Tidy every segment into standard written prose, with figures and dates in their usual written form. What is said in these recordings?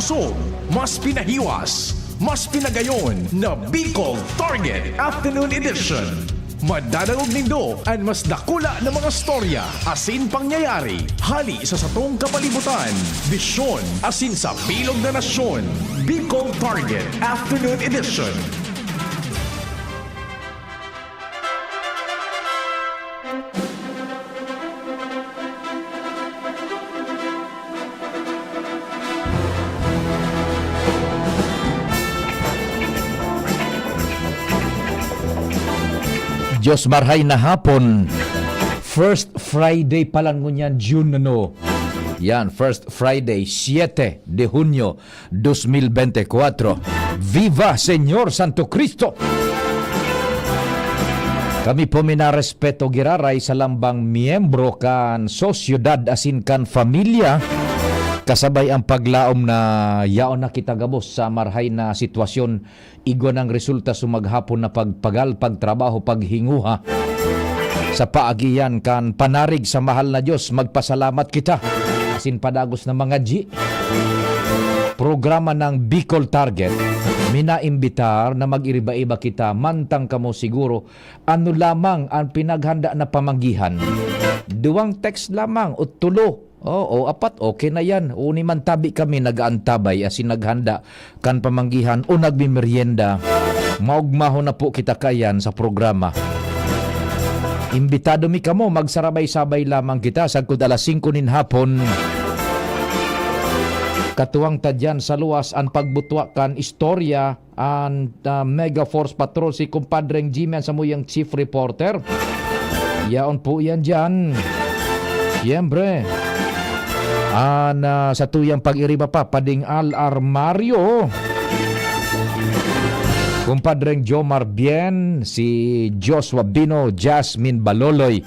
pinabusog, mas pinahiwas, mas pinagayon na Bicol Target Afternoon Edition. Madadalog nindo ang mas dakula na mga storya, asin pangyayari, hali sa satong kapalibutan, bisyon, asin sa bilog na nasyon. Bicol Target Afternoon Edition. Diyos marhay na hapon. First Friday pa lang ngunyan, June ano. Yan, First Friday, 7 de Junio 2024. Viva Señor Santo Cristo! Kami po minarespeto giraray sa lambang miyembro kan sosyudad asin kan familia. Kasabay ang paglaom na yaon na kita gabos sa marhay na sitwasyon, igon ang resulta sumaghapon na pagpagal, pagtrabaho, paghinguha. Sa paagiyan kan panarig sa mahal na Diyos, magpasalamat kita. Asin padagos na mga G. Programa ng Bicol Target, minaimbitar na mag-iriba-iba kita, mantang kamo siguro, ano lamang ang pinaghanda na pamanggihan. 2 text lamang o 3. Oo, 4, okay na yan. Uni man tabi kami nag-aantabay asin naghanda kan pamanggihan o nagbimeryenda. Maugmaho na po kita kayan sa programa. Imbitado mi kamo, magsarabay-sabay lamang kita sagkod alas 5 nin hapon. Katuwang tadyan sa luwas ang pagbutwa kan istorya ang Mega Force Patrol si kumpadreng Jimen sa muyang chief reporter. Yaon po yan dyan. Siyempre. Sa tuyang pag-iriba pa, pading Al Armario. Kumpadreng Jomar Bien, si Joshua Bino, Jasmine Baloloy.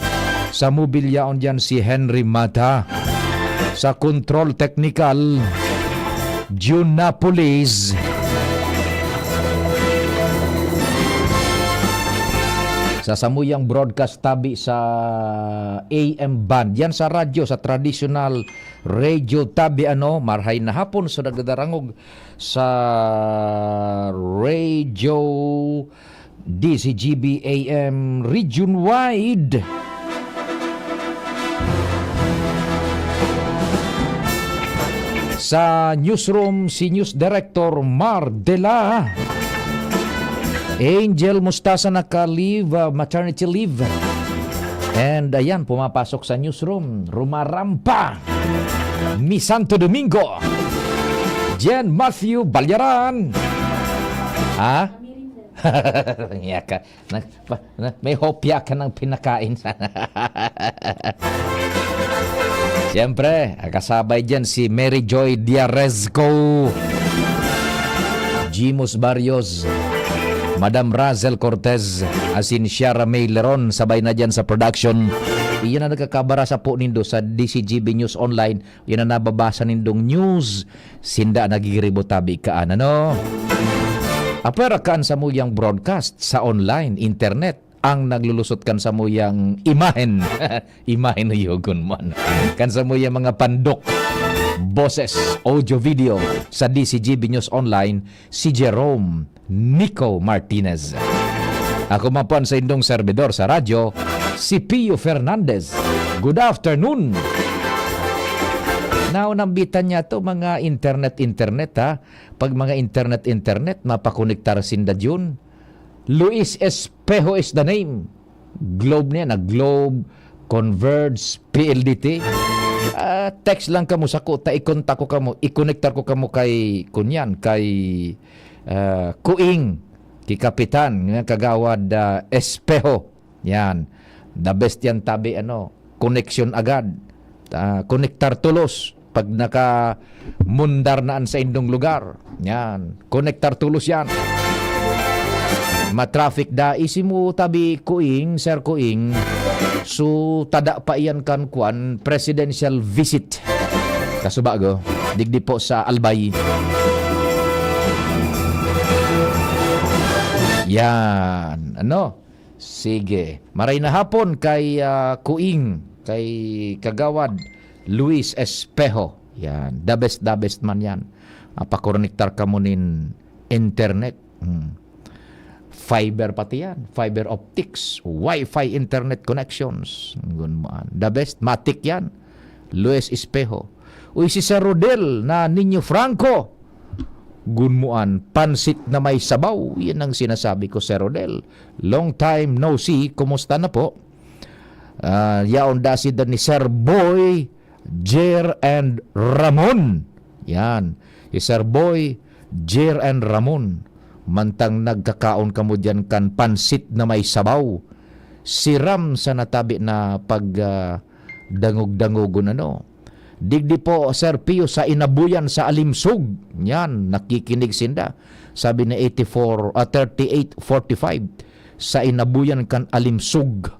Sa mobilyaon dyan si Henry Mata. Sa control technical, June Napolis. Sa samuyang broadcast tabi sa AM band. Yan sa radyo, sa traditional radio tabi marhay na hapon so nagdadarangog sa radio DCGB AM region wide. Sa newsroom si News Director Mar Dela. Angel Mustasa naka-leave, maternity leave. And ayan, pumapasok sa newsroom. Rumarampa. Mi Santo Domingo. Jen Matthew Balyaran. Ha? May hopya ka ng pinakain. Siyempre, kasabay dyan si Mary Joy Diarezco. Jimos Barrios. Madam Razel Cortez, asin Shara May Leron, sabay na dyan sa production. Iyan na nagkakabara sa po nindo sa DCGB News Online. Iyan na nababasa nindong news. Sinda nagigiribo tabi kaan, Apera kaan sa muyang broadcast sa online, internet. Ang naglulusot kan sa muyang imahen. Imahen na yogon man. Kan sa muyang mga pandok. Boses, audio, video sa DCGB News Online, si Jerome Nico Martinez. Ako mapuan sa indong servidor sa radyo, si Pio Fernandez. Good afternoon. Naunambitan niya to mga internet ha. Pag mga internet, mapakonektar sinda yun. Luis Espejo is the name. Globe niya na Globe, Converge, PLDT. Text lang kamo sa ko, i-contact ko kamo, i-connectar ko kamo kay kunyan, kay Kuing, kay Kapitan, kagawad Espejo. Yan. The best yan tabi, connection agad. Connectar tulos. Pag naka-mundar naan sa indong lugar. Yan. Connectar tulos yan. Matraffic da isi mo tabi Kuing, Sir Kuing. So tada pa iyan kan kuan presidential visit. Kasubago, digdi po sa Albay. Yan, Sige. Maray na hapon kay Kuing, kay Kagawad Luis Espejo. Yan, the best man yan. Pakonektar ka mo nin internet. Fiber pati yan. Fiber optics. Wi-Fi internet connections. The best. Matic yan. Luis Espejo. Uy, si Sir Rodel na Niño Franco. Gunmuan, pansit na may sabaw. Yan ang sinasabi ko, Sir Rodel. Long time no see. Kumusta na po? Yaon dasid ni Sir Boy, Jer and Ramon. Yan. Si Sir Boy, Jer and Ramon. Mantang nagkakaon ka mo dyan kan pansit na may sabaw. Siram sa natabi na pag dangog-dangogon ano. Digdi po, Sir Pio, sa inabuyan sa Alimsug. Yan, nakikinig sinda. Sabi na 3845 sa inabuyan kan Alimsug.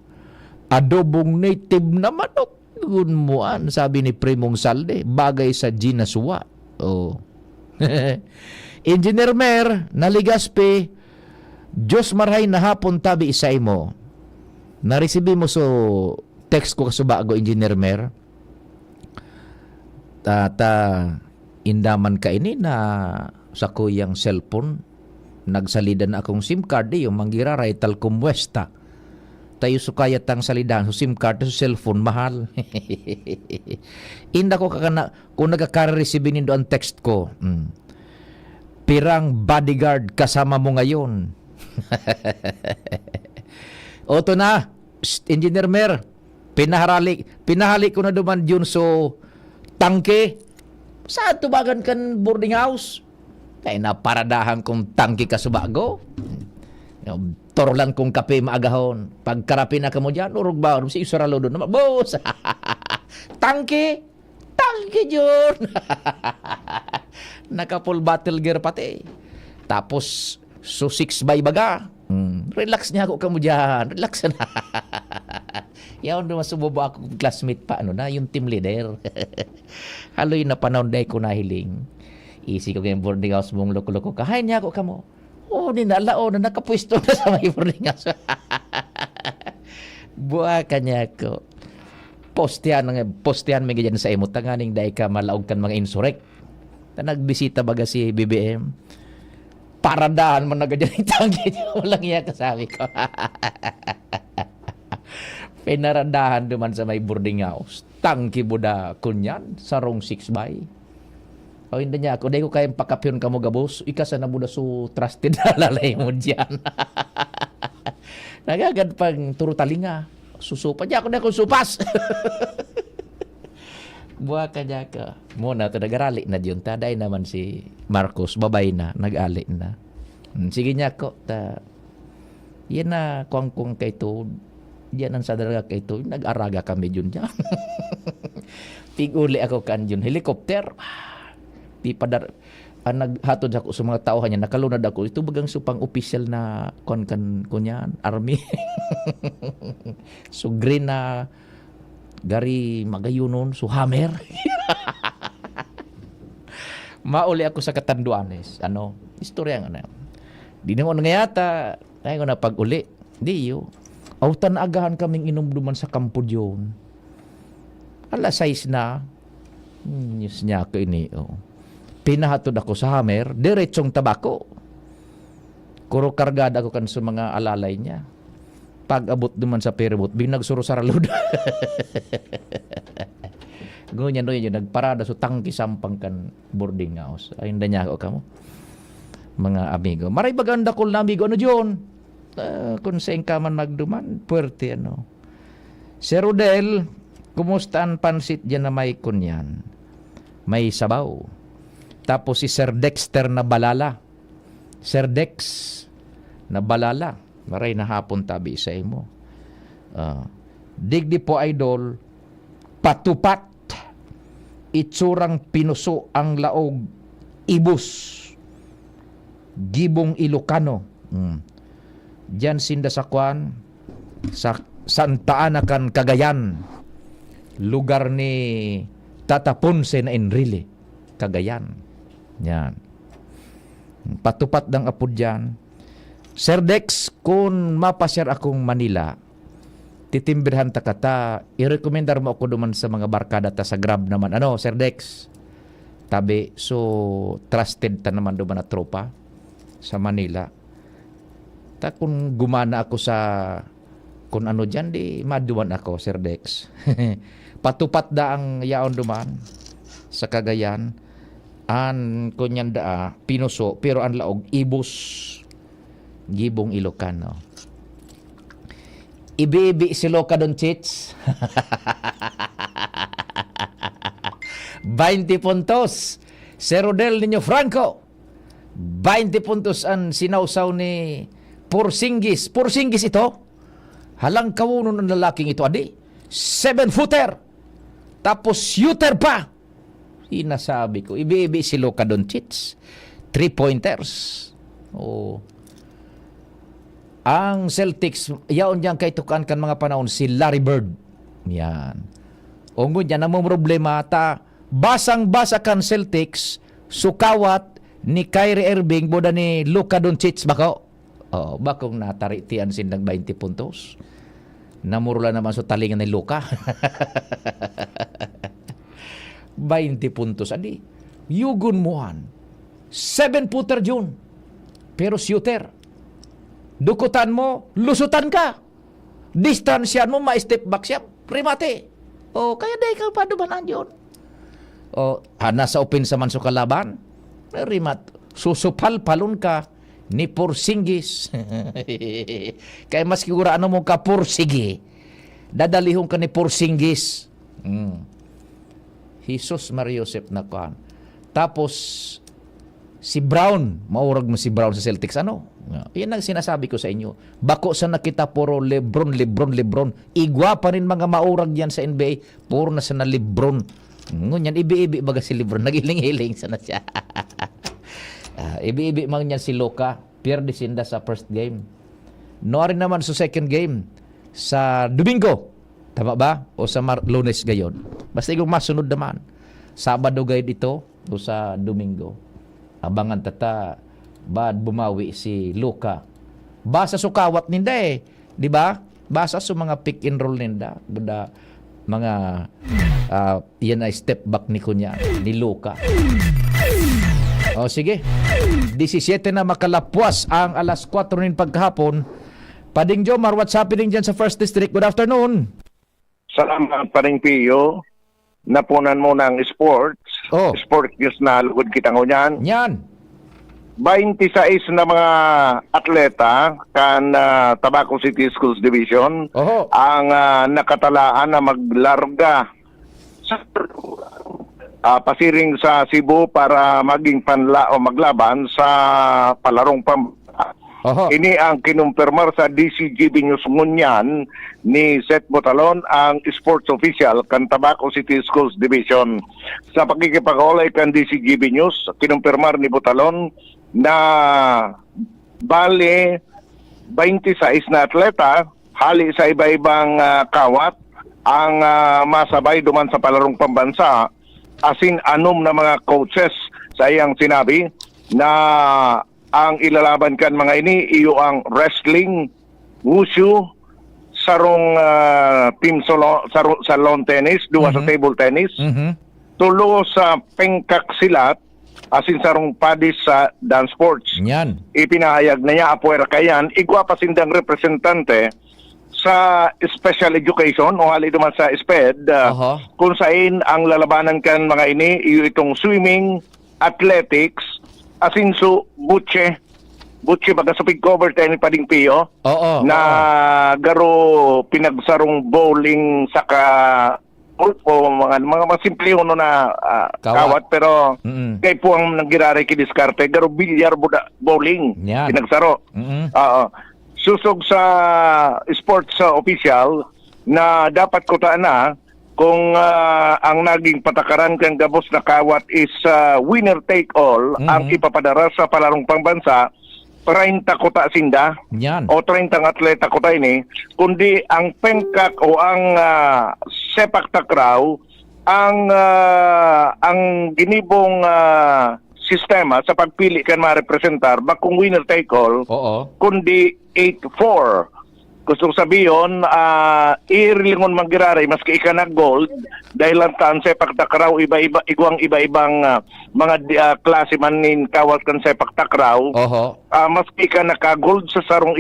Adobong native na manok. Gunmuan, sabi ni Primong Salde. Bagay sa Ginasua. Oh. Engineer Mer, naligaspi. Diyos marhay na hapon tabi isay mo. Naresibi mo so text ko kasubago, Engineer Mer. Indaman ka ini na sa kuyang cellphone nagsalidan akong SIM card yung manggiraray talcom westa tayo sukayat ang salidan so SIM card sa cellphone mahal. Inda ko kakana kung nagkaka-receive nindo ang text ko. Pirang bodyguard kasama mo ngayon. Oto na Engineer Mer, pinahali ko na duman yun so tangke. Saan tubagan kan boarding house? Kaya naparadahan kong tangke kasubago. Torolan kong kape maagahon. Pagkarapi na ka mo dyan, urog ba? Si Isralo doon naman. Boss! Tangke! Tangke dyan! Naka-full battle gear pati. Tapos, so 6 by baga. Relax niya ako ka mo dyan. Relax na. Yaon naman sumubo ako classmate pa, yung team leader. Haloy na panahon dahi ko nahiling. Isi ko yung boarding house mong loko-loko. Kahain niya ako kamo. Ninalao na nakapwesto na sa may boarding house. Buha ka niya ako. Postihan may ganyan sa imo. Tanganing dahi ka malaog kan mga insurek. Nagbisita baga si BBM. Paradahan man na ganyan yung tanggi. Walang iya kasabi ko. Pinarandahan duman sa may boarding house. Tangki buda kunyan, sarong 6 by. O hindi niya ako, dahil ko kayang pakapyon ka mo gabos, ikasa na buda so trusted na lalay mo dyan. Nagagad pang turutalinga. Susupa niya ako na kung supas. Buha ka niya ka. Muna ito, nag-arali na dyan. Taday naman si Marcos, babay na, nag-ali na. Sige niya ako, yan na, kuang-kuang kay to. Diyan ang sadaraga kay ito. Nag-araga kami dyan dyan. Tiguli ako kan dyan. Helicopter. Naghatod ako sa mga tao kanya. Nakalunad ako. Ito bagang supang official na kunyan. Army. So green na gari magayunon. So hammer. Mauli ako sa Katanduanes. Istorya nga na. Di na ko nangayata. Ay ko na pag-uli. Di yun. Autan agahan kaming inumduman sa kampo diyon. Alas 6 na. News niya ako ini. Pinahatod ako sa hammer. Diretsong tabako. Kuro kargada ako kan sa mga alalay niya. Pag-abot duman sa peribot, binagsuro sa ralod. Ganyan yun. Nagparada so tangki sampang kan boarding house. Ayun na niya ako kamo. Mga amigo. Maray baganda ko na amigo. Diyon? Kung sa man magduman, puwerte Sir Rodel, kumusta ang pansit dyan na may kunyan? May sabaw. Tapos si Sir Dexter na balala. Sir Dex na balala. Maray na hapon tabi sa imo. Digdi po idol, patupat. Itsurang pinuso ang laog. Ibus. Gibong Ilocano. Diyan sinda sa Kwan, sa Santa Ana kan Cagayan, lugar ni Tata Ponce na Enrile, Cagayan. Yan. Patupat ng apod dyan. Sir Dex, kung mapasyar akong Manila, titimbirhan ta kata, i-recommendar mo ako duman sa mga barkada ta sa Grab naman. Sir Dex? Tabi, so trusted ta naman duman na tropa sa Manila. Ta kung gumana ako sa kung ano dyan, di maduman ako, Sir Dex. Patupat da ang yaon duman sa Cagayan. An kunyan da pinuso, pero ang laog ibus gibong Ilocano. Ibi-ibi si Luka Doncic. 20 puntos. Si Rodel Niño Franco. 20 puntos ang sinausaw ni Porzingis. Porzingis ito. Halang kawuno ng lalaking ito, adi. 7-footer. Tapos shooter pa. Sinasabi ko. Ibi-ibi si Luka Doncic. 3-pointers. Oh. Ang Celtics, yaon dyan kay tukan kan mga panahon, si Larry Bird. Yan. Ungod yan, namang problema, basang-basa kan Celtics, sukawat ni Kyrie Irving, boda ni Luka Doncic, bako. Oh, bakong nataritian sindang 20 puntos. Namurula naman sa talingan ni Luka. 20 puntos. Adi, yugun mohan. 7-footer June. Pero shooter. Dukutan mo, lusutan ka. Distansyan mo, ma-step back siya, primate. O, kaya dahi ka padumanan yun. O, nasa open sa man sa kalaban, rimat, susupal-palon ka ni Porzingis. Kaya mas sigura ano mo ka Porzigi, dadalihon ka ni Porzingis. Jesus Mariosep na kan. Tapos, si Brown, maurag mo si Brown sa Celtics, ano? Yan ang sinasabi ko sa inyo. Bako sa nakita puro Lebron. Igwa pa rin mga maurag yan sa NBA. Puro na sa na Lebron. Ngunyan, ibi-ibi baga si Lebron. Nagiling-hiling sana siya. Ibi-ibi man yan si Luka. Pierde sinda sa first game. Noari naman sa second game. Sa Domingo. Tama ba? O sa Lunes gayon. Basta yung masunod naman. Sabado gayod ito o sa Domingo. Abangan tata bad bumawi si Luka. Basa sukawat ninda eh. Di ba? Basa sa mga pick and roll ninda. Buda mga yan ay step back ni kunya ni Luka. O sige. 17 na makalapwas ang alas 4 nin pagkahapon. Pading Jomar, what's happening dyan sa First District? Good afternoon. Salamat pa rin, Pio. Napunan mo ng sports. Oh. Sport news na lugod kita ngunyan. Yan. 26 na mga atleta kan Tabaco City Schools Division Oho. ang nakatalaan na maglarga sa pasiring sa Cebu para maging panla o maglaban sa palarong Oho. Ini ang kinumpirmar sa DCGB News ngunyan ni Seth Botalon, ang sports official kan Tabaco City Schools Division. Sa pakikipag-ulay kan DCGB News, kinumpirmar ni Botalon na bale 26 na atleta hali sa iba-ibang kawat ang masabay duman sa palarong pambansa, asin anom na mga coaches sa iyang sinabi na ang ilalaban kan mga ini iyo ang wrestling, wushu, sarong team solo, sa lawn tennis, duwa sa table tennis, tulo sa pengkak silat, asin sarong padis sa dance sports. Yan. Ipinahayag na niya apuera kayan, igwa pa sindang representante sa special education o hali duman sa SPED, kung saan ang lalabanan kan mga ini iyo itong swimming, athletics, asin so butche baga sa pig-cover tayo ni Pading Pio na garo pinagsarong bowling saka o mga simple uno na kawat pero kay po ang nagirari kidiskarte garo bilyar bowling pinagsaro. Susog sa sports official na dapat kutaan na kung ang naging patakaran kang gabos na kawat is winner take all ang ipapadara sa palarong pangbansa, 30 kuta sinda o 30 atleta kuta ini, kundi ang pengkak o ang sepak takraw ang ginibong sistema sa pagpili kan marepresentar bakong winner take all, kundi 8-4 Gustong sabihin, irilingon manggiraray, maski ika na gold, dahil lang taan sepak takraw, iba-ibang mga klase man nin kawat kan sepak takraw, maski ika naka-gold sa sarong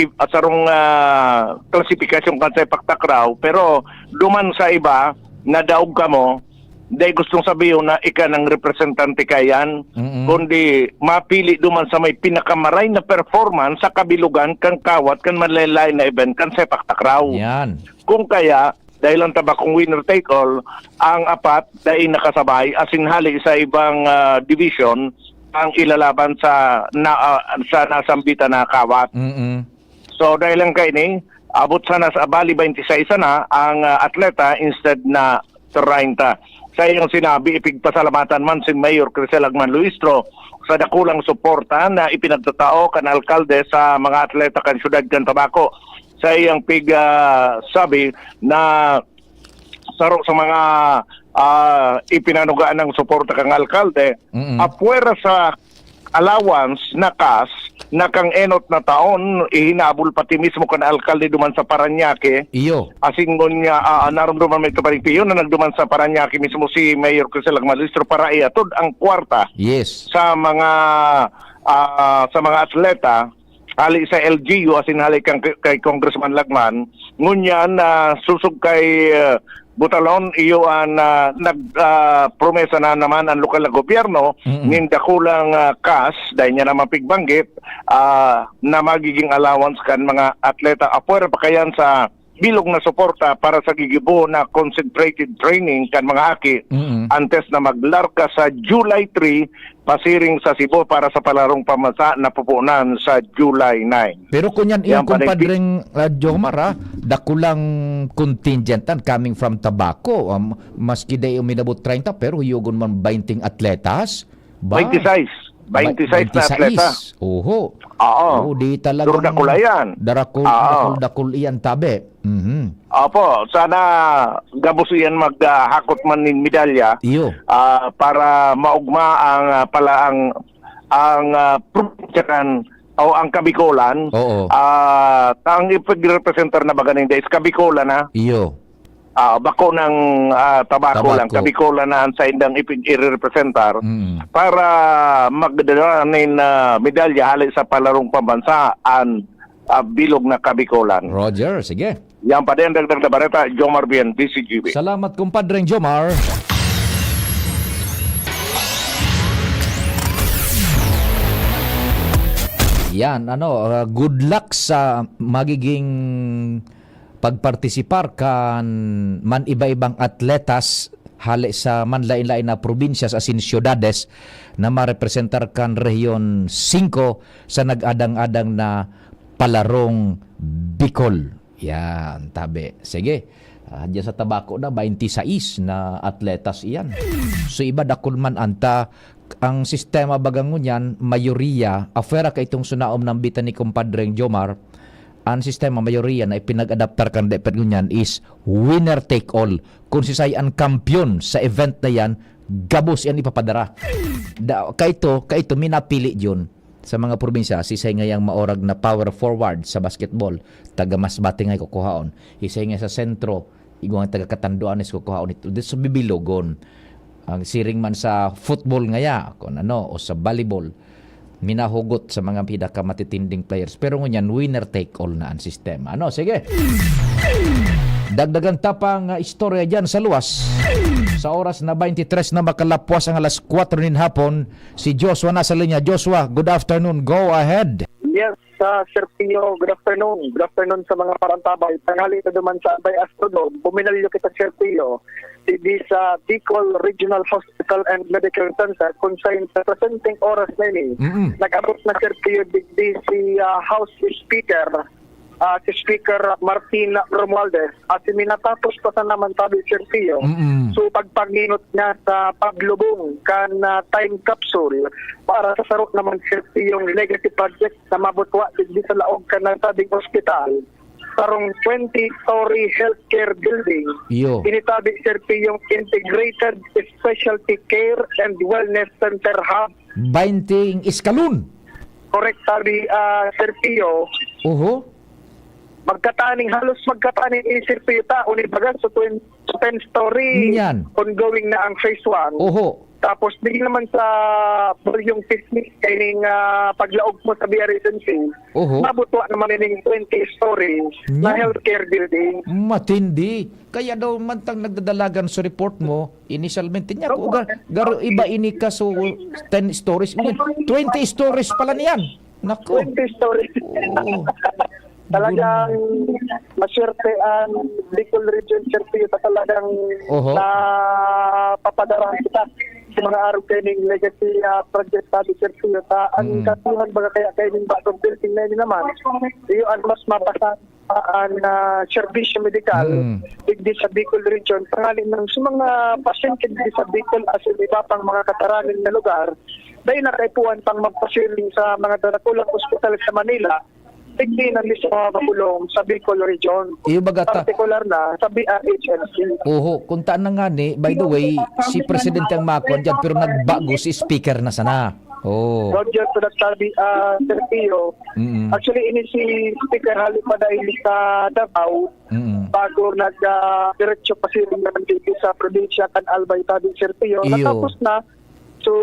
klasifikasyon kan sepak takraw, pero duman sa iba, nadaog ka mo, dahil gustong sabihin na ika ng representante ka yan, kundi mapili duman sa may pinakamaray na performance sa kabilugan kan kawat kan malalay na event kan sepak takraw. Yan. Kung kaya, dahil ang tabakong winner take all, ang apat dahil nakasabay asinhali sa ibang division ang ilalaban sa nasambitan na kawat. So dahil lang kayo ni, abot sana sa bali 26 na ang atleta instead na 30. Sa iyong sinabi, ipigpasalamatan man si Mayor Crisel Agman Luistro sa dakulang suporta na ipinagtatao kan alkalde sa mga atleta kan syudad kan Tabaco. Sa iyang sabi na saro sa mga ipinanugaan ng suporta kang alkalde, apwera sa allowance na kas na kang enot na taon ihinabol pati mismo kan alkalde duman sa Paranaque. Iyo. Asing mo niya naramdaman may kaparingpiyo na nagduman sa Paranaque mismo si Mayor Crisel Agman Luistro para iatod ang kwarta sa mga atleta hali sa LGU asin hali kay Congressman Lagman ngunyan susug kay Butalon iyo ang nagpromesa na naman ang lokal na gobyerno nin dakulang kas dahil niya naman pigbanggit na magiging allowance kan mga atleta apwera pa kayan sa bilog na suporta para sa gigibo na concentrated training kan mga aki antes na maglarka sa July 3 pasiring sa Cebu para sa palarong pamasa na pupunan sa July 9. Pero kunyan iyang kumpadring Jomar, dakulang contingentan coming from Tabaco, maski day uminabot 30 pero huyugon man 20 atletas. 26 na atleta. Oho. Oo. Di talaga. Dakul yan. Dakul iyan tabi. Opo, sana gabos iyan maghakot man nin medalya. Iyo. Para maugma ang probinsyakan o ang Kabikolan. Oo. Ang ipag-representar na baganing is Kabikolan na. Iyo. Bako ng Tabaco lang, Kabikolan na sa indang i-representar para magdala ng medalya hali sa palarong pambansaan bilog na Kabikolan. Roger, sige. Yan pa din dagdag na bareta, Jomar Bien, DCGB. Salamat kumpadreng Jomar. Yan, good luck sa magiging pagpartisipar kan man iba-ibang atletas hali sa manlain-lain na probinsya sa syudades na marepresentar kan Rehiyon 5 sa nag-adang-adang na palarong Bicol. Yan, tabi. Sige. Diyan sa Tabaco na 26 na atletas iyan. So iba dakul man anta ang sistema bagang ngunyan, mayoriya afera ka itong sunaom ng bitan ni kumpadreng Jomar. Ang sistema mayoriya na ipinag-adaptar kan depet ngunyan is winner take all. Kung sisay ang kampiyon sa event na yan, gabos yan ipapadara. Kaito minapili yun sa mga probinsya, sisay ngayang maorag na power forward sa basketball, taga Masbate ngay kukuhaon. Isay nga sa sentro, igwang taga Katanduan is kukuhaon ito. Dito sa bibilogon. Ang siring man sa football ngaya, kung o sa volleyball, minahugot sa mga pinakamatitinding players. Pero ngunyan, winner take all na ang sistema. Sige. Dagdagan tapang istorya dyan sa luwas. Sa oras na 23 na makalapwas ang alas 4 nin hapon, si Joshua nasa linya. Joshua, good afternoon. Go ahead. Yes, Sir Pio, good afternoon. Good afternoon sa mga parantabay. Tanghali ito naman sa Abay Astrodome. Buminalyo kita, Sir Pio. Sa Bicol Regional Hospital and Medical Center kung sa presenting oras na ini. Nag-abot na, Sir Pio, digdi si House Speaker si Speaker Martin Romualdez at minatapos pa sa naman tabi Sir Pio. So pagpaginot niya sa paglubong kan time capsule para sa sarok naman Sir Pio yung legacy project na mabutwa di sa laog kan tabing ospital sarong 20-story healthcare building. Initabi Sir Pio yung Integrated Specialty Care and Wellness Center Hub. 20 eskalon. Correct tabi Sir Pio. halos magkataning ini Sir Pio ta, unibaga so 10 story, Yan. ongoing na ang phase 1. Oho. Tapos bigyan naman sa yung picnic kaining paglaog mo sa BR Regency, Oho. mabutwa naman ining 20 stories na Yan. healthcare building. Matindi. Kaya daw man tang nagdadalagan sa report mo, initialmente niya, garo iba ini ka so 10 stories. 20 stories pala niyan. Nako. 20 stories. Oo. Talagang maswerte ang Bicol Region, Sir Pio, talagang Oho. papadarahan kita sa mga araw kayong legacy project sabi, Sir Pio. Ang katuhan baga kaya kayong bagong building na yun naman, iyo ang mas mapasaan ang serbisyo medikal digdi sa Bicol Region. Pangalan ng sa mga pasyente digdi sa Bicol as in iba pang mga katarangin na lugar, dahil nakaipuan pang magpasiling sa mga darakulang ospital sa Manila, digdi ng sa mga makulong sa Bicol Region. Iyo bagata. Partikular na sa BRHMC. Oho, kung taan na nga ni, by the way, si Presidente ang makuan dyan, pero nagbago si Speaker na sana. Oh. Roger to that sabi, Sir Pio. Actually, ini si Speaker Halip pa dahil sa Davao, bago nag-diretso pa siya naman dito sa probinsya kan Albay tabi, Sir Pio. Iyo. Natapos na, so,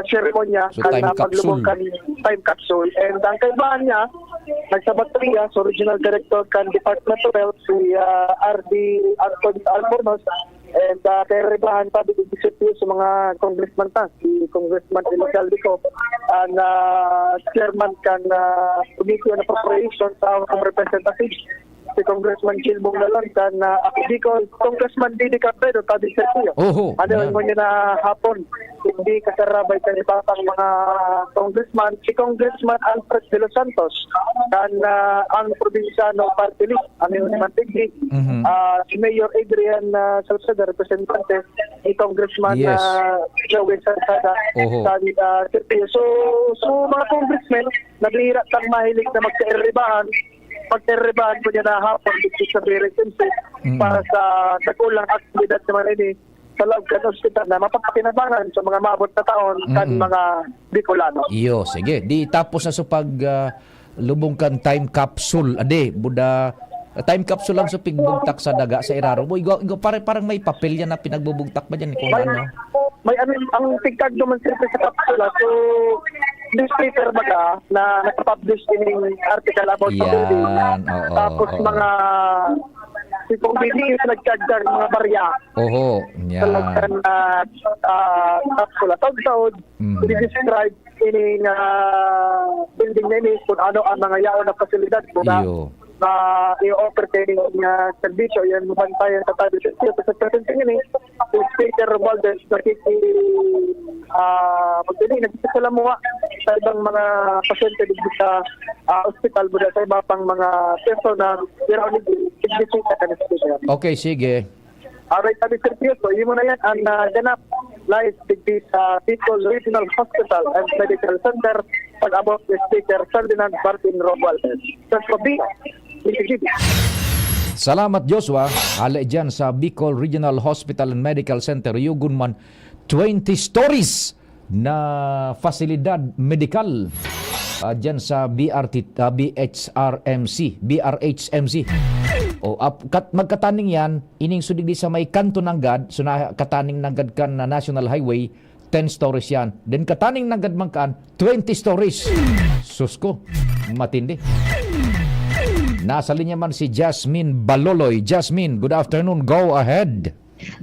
seremonya, So, time capsule. paglubog kan time capsule. And ang kaibahan niya, nagsabat niya, so Regional Director kan Department of Health, si RD Anton Albornoz, and kaibahan pa dito sa mga congressman ta, si Congressman Ilical Dico, ang chairman kan Committee on Appropriations sa House of Representatives, si Congressman Gilbong Lalon kan Bicol, Congressman Didi Carpero, tabi Sir Pio. Oho. Ano mo niya na hapon, hindi kasarabay kan ipapang mga congressman, si Congressman Alfred de los Santos, kan ang probinsyano party list, ano yung mantigdi, si Mayor Adrian Salceda, representante, ni Congressman Yes. Joey Salceda, Oho. sabi Sir Pio. So mga congressmen, naglihira tang mahilig na magkairibahan, pagterrebahan ko niya na hapon dito sa BRSMC para sa nakulang aktibidad naman ini sa loob kan hospital na mapapakinabangan sa mga maabot na taon kan mga Bicolano. Iyo, sige. Di tapos na sa pag lubong kan time capsule. Ade, buda time capsule lang sa pigbugtak sa daga sa Iraro. Boy, parang may papel yan na pinagbubugtak ba dyan? Kung ano? May ang tigtag naman sila sa kapsula. So, newspaper baga na nakapublish in article about sa building. Oo, Tapos oo. mga sipong bilis nagkagdag mga barya. Oho, yan. Talagang kapsula. Taod-taod, describe in building na ini kung ano ang mga yaon na pasilidad. Iyo. Na i-offer training niya servisyo, yan mabantayan sa tabi sa presensya ini. Si Speaker Romualdez magdinig, nagsasalamuha sa ibang mga pasyente dito sa hospital mula sa iba pang mga peso na i-bisita ka na speaker. Okay, sige. Alright, sabi Sir Pio, so yun mo na yan ang ganap live digdi sa Bicol Regional Hospital and Medical Center pag-abot ni Speaker Ferdinand Martin Romualdez. Sa Sobi, Salamat Joshua. Hala dyan sa Bicol Regional Hospital and Medical Center, Yugun man 20 stories na fasilidad medikal dyan sa BRHMC. O magkataning yan, ining sudig di sa may kanto ng gad, so na kataning ng gad kan na National Highway, 10 stories yan. Then kataning ng gad man kan, 20 stories. Susko, matindi. Nasa linya man si Jasmine Baloloy. Jasmine, good afternoon. Go ahead.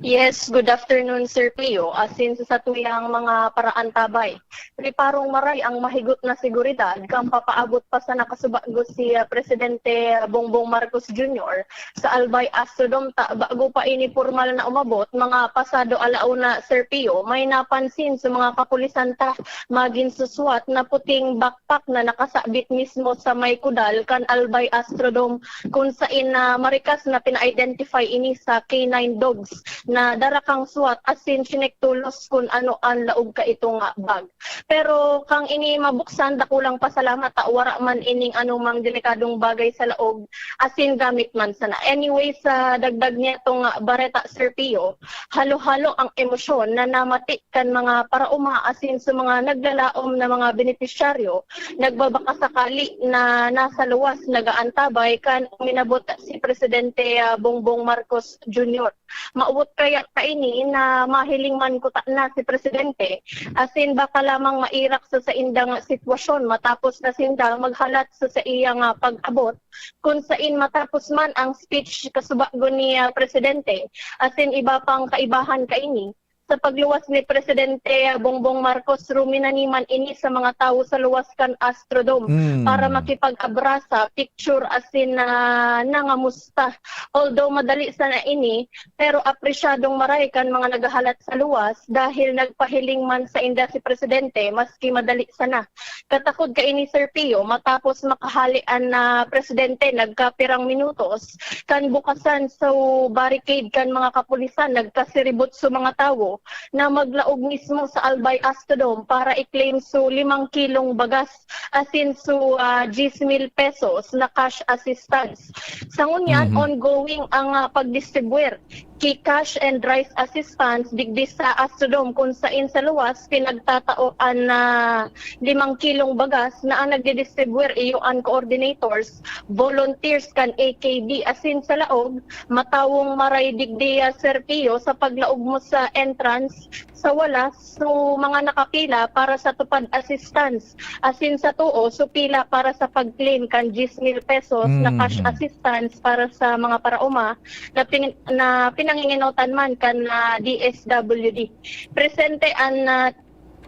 Yes, good afternoon Sir Pio. Asin sa tuyang mga paraan tabay. Riparong maray ang mahigot na seguridad kang papaabot pa sa nakasubago si Presidente Bongbong Marcos Jr. sa Albay Astrodome bago pa ini formal na umabot mga pasado alauna Sir Pio. May napansin sa mga kapulisan ta maging suswat na puting backpack na nakasabit mismo sa may kudal kan Albay Astrodome kung saan marikas na pina-identify ini sa K9 dogs na dara kang suwat asin sinektulos kung ano ang laog ka itong bag. Pero kang ini mabuksan dakulang pasalamat wara man ining anumang delikadong bagay sa laog asin gamit man sana. Anyway, sa dagdag niya itong Bareta Sir Pio, halo-halo ang emosyon na namati kan mga parauma asin sa mga naglalaom na mga benepisyaryo nagbabaka sakali na nasa luwas nagaantabay kan minabot si Presidente Bongbong Marcos Jr. Mauwot kaya kaini na mahiling man kuta na si Presidente asin baka lamang mairak sa indang sitwasyon matapos na sindang maghalat sa iyang pag-abot kung sain matapos man ang speech kasubago ni Presidente asin iba pang kaibahan kaini sa pagluwas ni Presidente Bongbong Marcos ruminaniman ini sa mga tao sa luwas kan Astrodome para makipag-abrasa, picture asin nangamusta. Although madali sana ini, pero apresyadong maray kan mga nagahalat sa luwas dahil nagpahiling man sa inda si Presidente maski madali sana. Katakod ka ini Sir Pio matapos makahalian na Presidente nagkapirang minutos kan bukasan sa barricade kan mga kapulisan nagkasiribot sa mga tao na maglaog mismo sa Albay Astrodome para i-claim so 5 kilong bagas asin so 10,000 pesos na cash assistance. Sa ngunyan, ongoing ang pagdistribuer key cash and rice assistance digdi sa Astrodome kung sain sa luwas pinagtataoan na 5 kilong bagas na ang nagdidistribuer iyo ang coordinators, volunteers kan AKB asin sa laog matawong maray digdi Sir Pio sa paglaog mo sa entrance sa walas so mga nakapila para sa tupad assistance asin sa tuo so pila para sa pag-claim kan 10,000 pesos na cash assistance para sa mga parauma na pinanginginotan man kan DSWD. Presente ang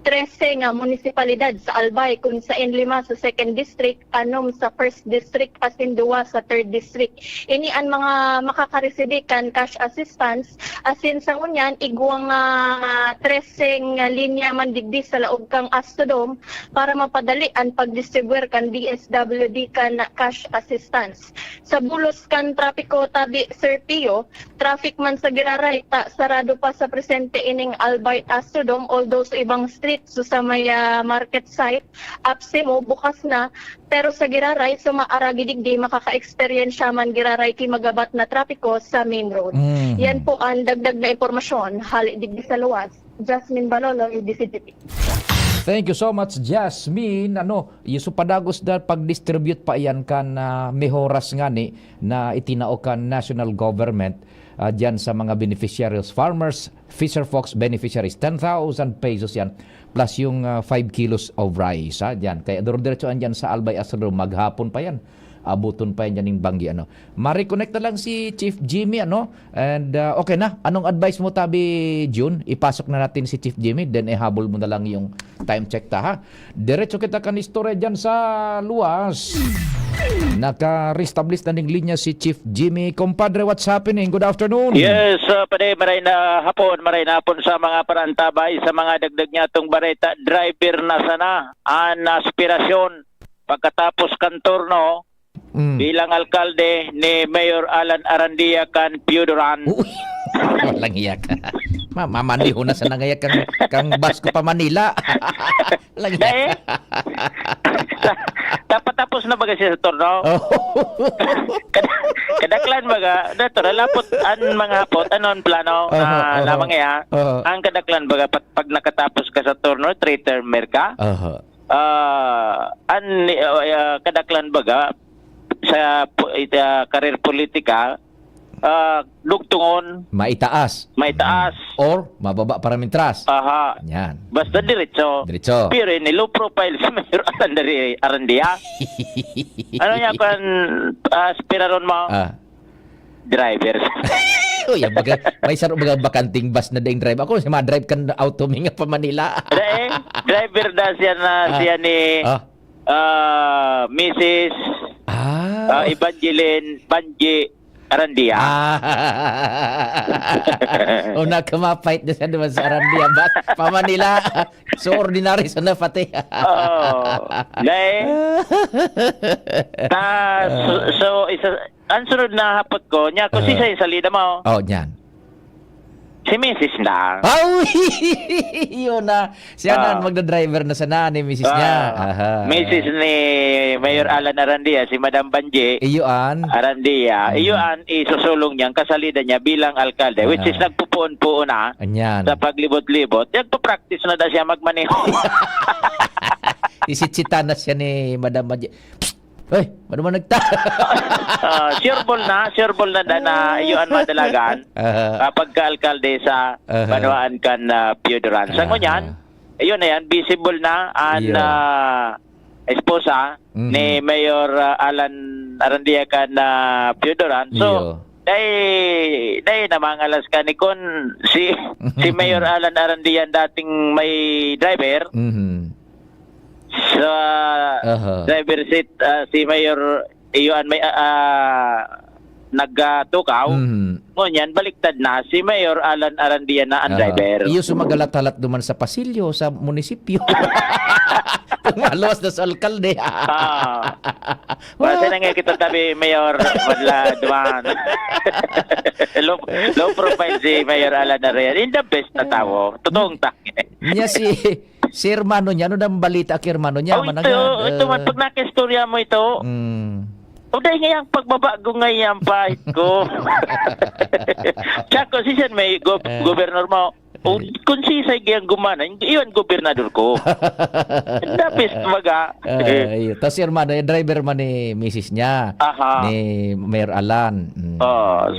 13 nga munisipalidad sa Albay kung sain 5 sa 2nd District, 6 sa 1st District, asin 2 sa 3rd District. Ini ang mga makakareside kan cash assistance asin sa ngunyan iguang 13 linya man digdi sa laog kang Astrodome para mapadali ang pagdistribuer kan DSWD kan cash assistance. Sa bulos kan trapiko tabi Sir Pio, traffic man sa Giraray sarado pa sa presente ining Albay Astrodome although sa ibang street so sa may market site, Apsimo bukas na, pero sa Giraray, so maaragi digdi makaka-experience man Giraray ki magabat na trapiko sa main road. Yan po ang dagdag na impormasyon, hali digdi sa luwas. Jasmine Balolo, DCTV. Thank you so much, Jasmine. Yung padagos dahil pag-distribute pa iyan kan mehoras nga ni na itinao kan national government dyan sa mga beneficiaries, farmers, fisher folks beneficiaries, 10,000 pesos yan, plus yung 5 kilos of rice. Dyan. Kaya duro-diretsoan dyan sa Albay Astrodome, maghapon pa yan. Abuton pa yan yung banggi. Ma-reconnect na lang si Chief Jimmy. And okay na. Anong advice mo tabi, June? Ipasok na natin si Chief Jimmy. Then ihabol mo na lang yung time check ta, ha? Diretso kita kan istorya dyan sa luwas. Naka-restablish na ng linya si Chief Jimmy. Compadre, what's happening? Good afternoon. Yes, pare, maray na hapon sa mga parantabay, sa mga dagdag niya itong bareta. Driver na sana ang aspirasyon pagkatapos kantorno bilang alkalde ni Mayor Alan Arandia kan Piodoran. Walang iyak. Mamaniho na sa nangayak kang Basko pa Manila. Walang iyak. Tapos na baga siya sa torno. Kadaklan baga, dato lapot an mga hapot anon plano lamang iya. Ang kadaklan baga pag nakatapos ka sa torno, 3-termer ka. Kadaklan baga sa karir politika dugtungon maitaas or mababa para mintras. Yan. Basta diretso. Pero ni low profile si Mayor Arandia. Ano niya kan aspiraron mo? Driver. Uy, may saro baga bakanting bus na daing drive. Ako si ma-drive kan auto minga pa Manila. Driver da siya ni Mrs. Evangeline Banji Arandia. Nakamapait na siya naman sa Arandia. Pa Manila. So, ordinary sa na pati. So, ang sunod na hapot ko, niya, kung sa salida mo. Niyan. Si Mrs. lang. Ay, yun na. Siya na magda-driver na sana ni Mrs. niya. Aha. Mrs. ni Mayor Alan Arandia, si Madam Banje. Iyuan. Arandia. Iyuan isusulong niyang kasalida niya bilang alkalde, which is nagpupuon-puon na Anyan. sa paglibot-libot. Nagpa-practice na daw siya magmaneho. Isitsitan na siya ni Madam Madje. Ay, ano man nagta? Sure ball na iyuan madalagan kapag ka-alkalde sa Banwaan kan Piodoran. Sa ngunyan, ayun na yan, visible na ang esposa ni Mayor Alan Arandia kan Piodoran. So, day namangalas ka ni kon si Mayor Alan Arandia dating may driver. Sa driver seat si Mayor Iyuan may nagtukaw. Ngunyan baliktad na si Mayor Alan Arandia na ang driver. Iyo sumagalat-halat duman sa pasilyo sa munisipyo. Malos na sa alkalde. Kasi nang kita tabi Mayor madla duman. low profile si Mayor Alan Arandia. In the best na tao. Totoong takin. Niya si hermano niya, ano nang balita kay hermano niya? Ito man, pag nakistorya mo ito, uday ngayang pagbabago ngayang pahit ko. Tsaka si Sen may gobernador mo, kung si Say gayang gumana, iyon gobernador ko. Dapis maga. Tapos si hermano, driver man ni Mrs. niya, ni Mayor Alan.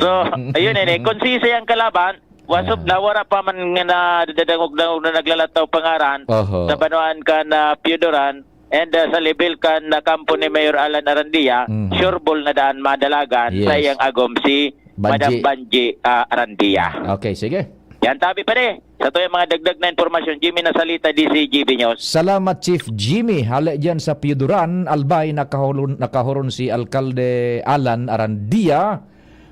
So, ayun kung si Say ang kalaban, wasop na wala pa man nga na dadangog-dangog na naglalataw pangaran sa Banwaan kan Piodoran and sa level kan na kampo ni Mayor Alan Arandia, sure ball na daan madalagan sa iyang agom si Madam Banje Arandia. Okay, sige. Yan tabi pa sa to yung mga dagdag na informasyon, Jimmy Nasalita, DCGB News. Salamat Chief Jimmy. Hali dyan sa Piodoran, Albay, nakahuron si Alkalde Alan Arandia.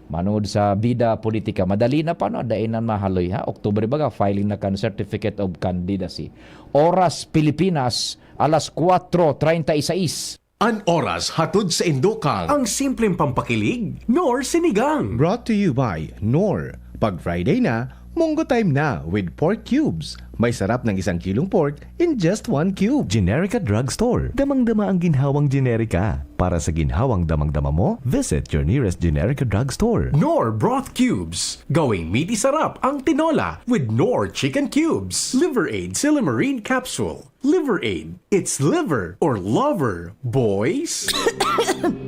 Manood sa bida politika. Madali na pa, no? Dainan mahaloy, ha? Oktubre baga, filing na kan Certificate of Candidacy. Oras Pilipinas, alas 4:36. An oras hatod sa Indokang. Ang simpleng pampakilig, Nor Sinigang. Brought to you by Nor. Pag Friday na, Munggo time na with pork cubes. May sarap ng 1 kilong pork in just 1 cube. Generica Drugstore. Damang-dama ang ginhawang Generica. Para sa ginhawang damang-dama mo, visit your nearest Generica Drugstore. Nor Broth Cubes. Gawing meaty sarap ang tinola with Nor Chicken Cubes. Liver Aid Silimarine Capsule. Liver Aid. It's liver or lover, boys.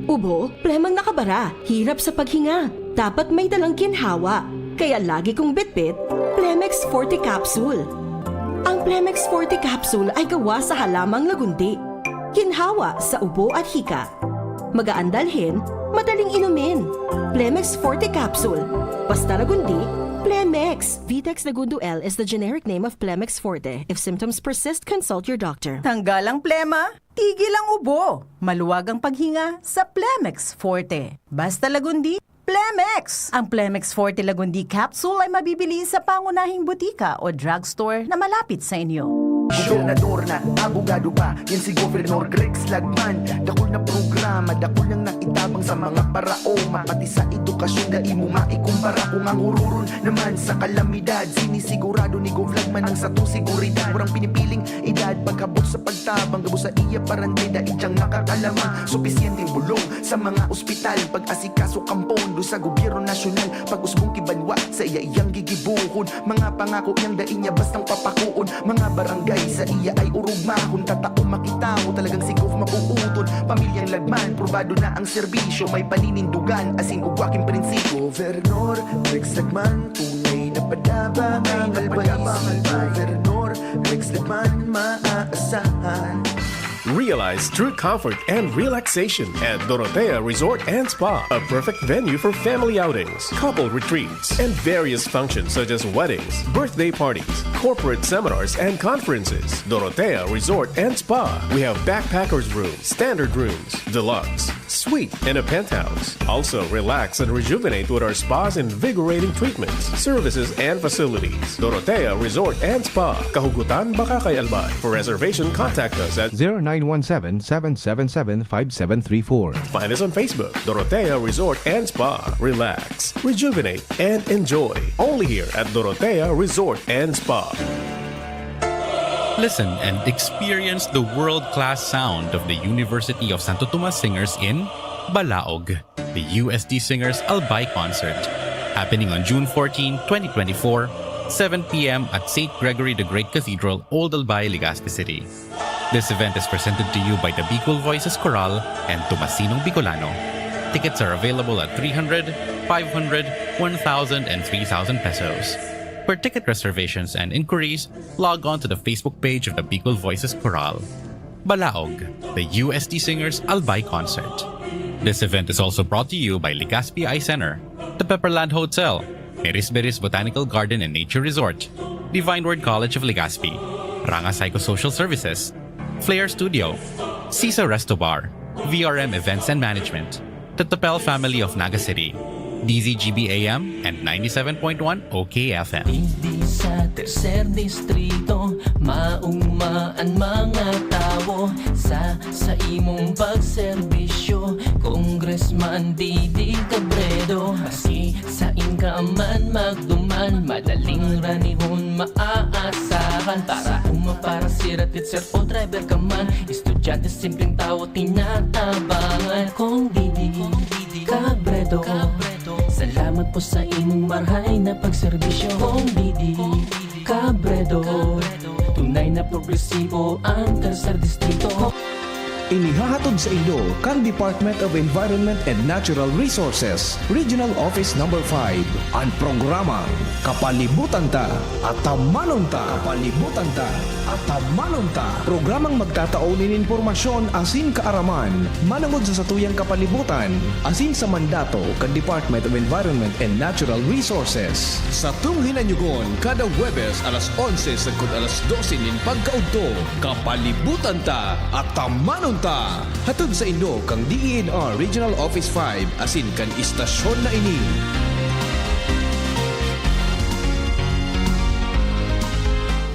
Ubo, plemang nakabara, hirap sa paghinga. Dapat may dalang ginhawa. Kaya lagi kong bitbit, Plemex Forte Capsule. Ang Plemex Forte Capsule ay gawa sa halamang lagundi. Ginhawa sa ubo at hika. Magaan dalhin, madaling inumin. Plemex Forte Capsule. Basta lagundi, Plemex. Vitex Lagundo L is the generic name of Plemex Forte. If symptoms persist, consult your doctor. Tanggal ang plema, tigil ang ubo. Maluwag ang paghinga sa Plemex Forte. Basta lagundi, Plemex! Ang Plemex Forte Lagundi Capsule ay mabibili sa pangunahing butika o drugstore na malapit sa inyo. Gobernador na, abogado pa, yan si Gobernador Grex Lagman. Dakol na programa, dakol nang naitabang sa mga paraoma. Pati sa edukasyon, dai mo maikumpara. Kung ang ururon naman sa kalamidad, sinisigurado ni Gov Lagman ang satong seguridad. Warang pinipiling edad, pagkabot sa pagtabang, gabo sa iya parantay, dahil diyang nakakalamang. Supisyenteng bulong sa mga ospital, pag-asikaso kampon, do sa gobyerno nasyonal. Pag-usbong kibanwa, sa iya iyang gigibuhon. Mga pangako niyang dain niya bastang papakuon. Mga barangay sa iya ay urugma. Kung tatao makita mo talagang si Gov mapuuton. Pamilyang Lagman, probado na ang serbisyo. May paninindugan, asin ugwaking prinsipyo. Gobernador Rex Lagman, tunay na padaba. May albaysi, Gobernador Rex Lagman, maaasahan. Realize true comfort and relaxation at Dorotea Resort and Spa, a perfect venue for family outings, couple retreats, and various functions such as weddings, birthday parties, corporate seminars, and conferences. Dorotea Resort and Spa. We have backpackers rooms, standard rooms, deluxe, suite, and a penthouse. Also, relax and rejuvenate with our spa's invigorating treatments, services, and facilities. Dorotea Resort and Spa, Kahugutan, Bakakay, Albay. For reservation, contact us at 0917 0917-777-5734. Find us on Facebook, Dorotea Resort and Spa. Relax, rejuvenate, and enjoy. Only here at Dorotea Resort and Spa. Listen and experience the world-class sound of the University of Santo Tomas Singers in Balaog, the USD Singers Albay Concert, happening on June 14, 2024, 7 p.m. at St. Gregory the Great Cathedral, Old Albay, Legazpi City. This event is presented to you by the Bicol Voices Choral and Tomasinong Bicolano. Tickets are available at 300, 500, 1,000, and 3,000 pesos. For ticket reservations and inquiries, log on to the Facebook page of the Bicol Voices Choral. Balaog, the USD Singers Albay Concert. This event is also brought to you by Legazpi Eye Center, the Pepperland Hotel, Erisberis Botanical Garden and Nature Resort, Divine Word College of Legazpi, Ranga Psychosocial Services, Flair Studio, Cisa Resto Bar, VRM Events and Management, the Tapel family of Naga City, DZGB AM and 97.1 OKFM. Hindi sa tercer distrito maugmaan mga tao sa imong pagserbisyo. Congressman Didi Cabredo, maski sa inkaman magduman, madaling ranihon maaasahan. Para para siratit sir o driver ka man, estudyante simpleng tao tinatabangan. Kung Didi Cabredo, salamat po sa imong marhay na pagserbisyo. Kung Didi Cabredo, tunay na progresibo ang tercer distrito. Inihahatod sa inyo kang Department of Environment and Natural Resources, Regional Office No. 5, ang programang Kapalibutan Ta at Tamanon Ta. Kapalibutan Ta at Tamanon Ta. Programang magtataunin informasyon asin kaaraman, manangod sa satuyang kapalibutan, asin sa mandato kang Department of Environment and Natural Resources. Sa tung hinanyugon, kada Huwebes alas 11 sagkod alas 12 nin pagkaudto, Kapalibutan Ta at Tamanon Ta. Hatod sa inyo kang DENR Regional Office 5 asin kan istasyon na ini.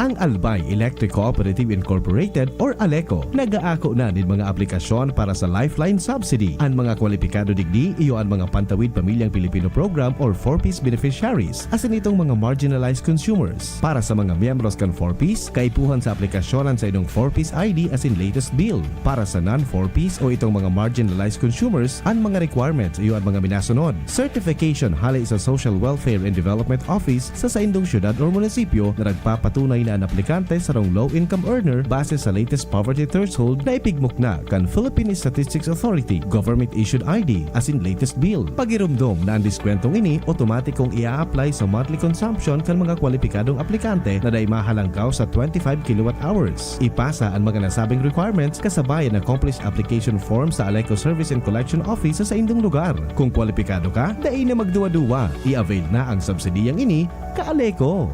Ang Albay Electric Cooperative Incorporated or ALECO nagaako na din mga aplikasyon para sa Lifeline Subsidy. Ang mga kwalipikado digdi iyo ang mga Pantawid Pamilyang Pilipino Program or 4Ps beneficiaries asin itong mga marginalized consumers. Para sa mga miyembros kan 4Ps, kaipuhan sa aplikasyonan sa inong 4Ps ID asin latest bill. Para sa non-4Ps o itong mga marginalized consumers, ang mga requirements iyo ang mga minasunod. Certification halay sa Social Welfare and Development Office sa indong syudad o munisipyo na nagpapatunay na ang aplikante sa rong low-income earner base sa latest poverty threshold na ipigmok na kan Philippine Statistics Authority government-issued ID as in latest bill. Pagirumdom na ang diskwentong ini, otomatikong ia-apply sa monthly consumption kan mga kwalipikadong aplikante na day mahalangkaw sa 25 kilowatt-hours. Ipasa ang mga nasabing requirements kasabay ang accomplished application form sa ALECO Service and Collection Office sa indong lugar. Kung kwalipikado ka, dai na magduwa-duwa. I-avail na ang subsidiyang ini ka ALECO.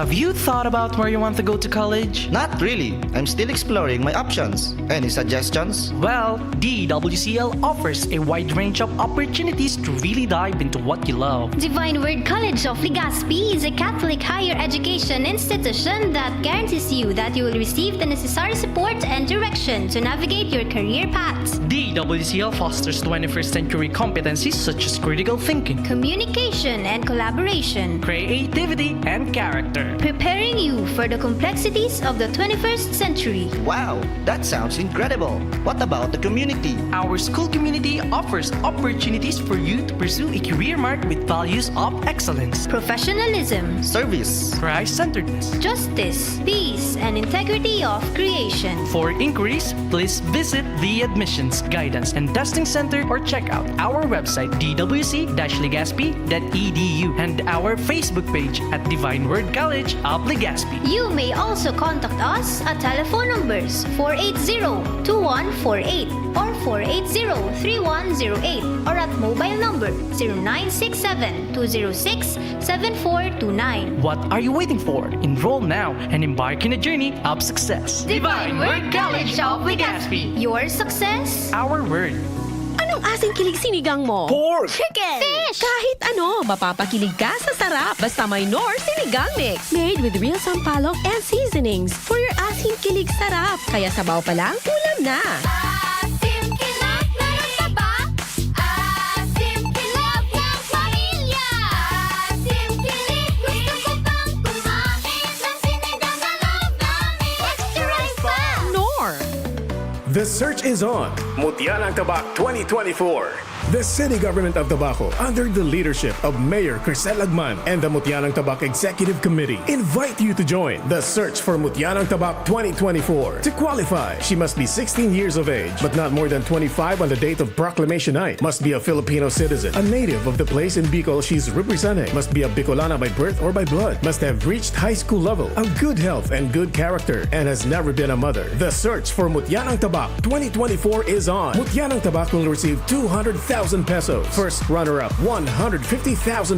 Have you thought about where you want to go to college? Not really. I'm still exploring my options. Any suggestions? Well, DWCL offers a wide range of opportunities to really dive into what you love. Divine Word College of Legazpi is a Catholic higher education institution that guarantees you that you will receive the necessary support and direction to navigate your career path. DWCL fosters 21st century competencies such as critical thinking, communication and collaboration, creativity and character. preparing you for the complexities of the 21st century. Wow, that sounds incredible. What about the community? Our school community offers opportunities for you to pursue a career marked with values of excellence, Professionalism, Service. Christ-centeredness. justice, peace, and integrity of creation. For inquiries, please visit the Admissions, Guidance, and Testing Center or check out our website dwc-legazpi.edu and our Facebook page at Divine Word College of Legazpi. You may also contact us at telephone numbers 480-2148 or 480-3108 or at mobile number 0967-206-7429. What are you waiting for? Enroll now and embark in a journey of success. Divine Word College of Legazpi. Your success, Our word. Anong asing kilig sinigang mo? Pork! chicken, fish, Kahit ano, mapapakilig ka sa sarap basta may Knorr Sinigang Mix. Made with real sampalok and seasonings for your asing kilig sarap. Kaya sabaw pa lang, ulam na. Asim kilap na taba, asim kilap ng pamilya, asim kilip gusto ko pang kumain ng sinigang na loob namin. Extra rice pa! Knorr. The search is on. Mutyanang Tabak 2024. The City Government of Tabaco, under the leadership of Mayor Crisel Agman and the Mutyanang Tabak Executive Committee, invite you to join the search for Mutyanang Tabak 2024. To qualify, she must be 16 years of age, but not more than 25 on the date of proclamation night. Must be a Filipino citizen, a native of the place in Bicol she's representing. Must be a Bicolana by birth or by blood. Must have reached high school level, a good health and good character, and has never been a mother. The search for Mutyanang Tabak 2024 is on. Mutyanang Tabak will receive 200,000 pesos. First runner-up, 150,000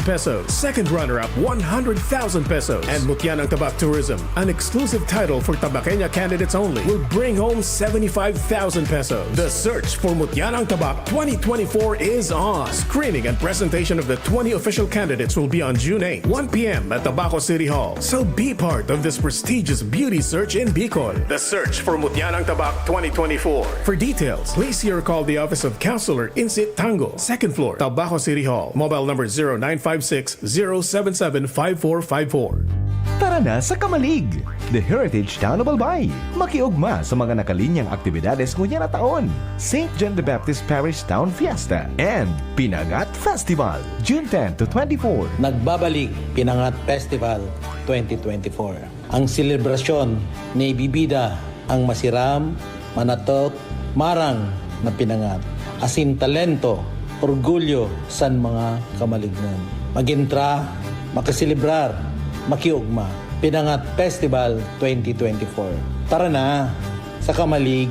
pesos. Second runner-up, 100,000 pesos. And Mutyanang Tabak Tourism, an exclusive title for Tabaqueña candidates only, will bring home 75,000 pesos. The search for Mutyanang Tabak 2024 is on. Screening and presentation of the 20 official candidates will be on June 8, 1 p.m. at Tabaco City Hall. So be part of this prestigious beauty search in Bicol. The search for Mutyanang Tabak 2024. For details, please see or call the office of Councilor Insit Tango, second floor, Tabaco City Hall. Mobile number 0956-077-5454. Tara na sa Kamalig, the heritage town of Albay. Makiugma sa mga nakalinyang aktibidades ngunya na taon. St. John the Baptist Parish Town Fiesta and Pinangat Festival, June 10 to 24. Nagbabalik Pinangat Festival 2024. Ang selebrasyon ni ibibida ang masiram, manatok, marang na pinangat. Asin talento, orgulyo san mga kamalignan. Magintra, makasilibrar, makiugma. Pinangat Festival 2024. Tara na, sa Kamalig,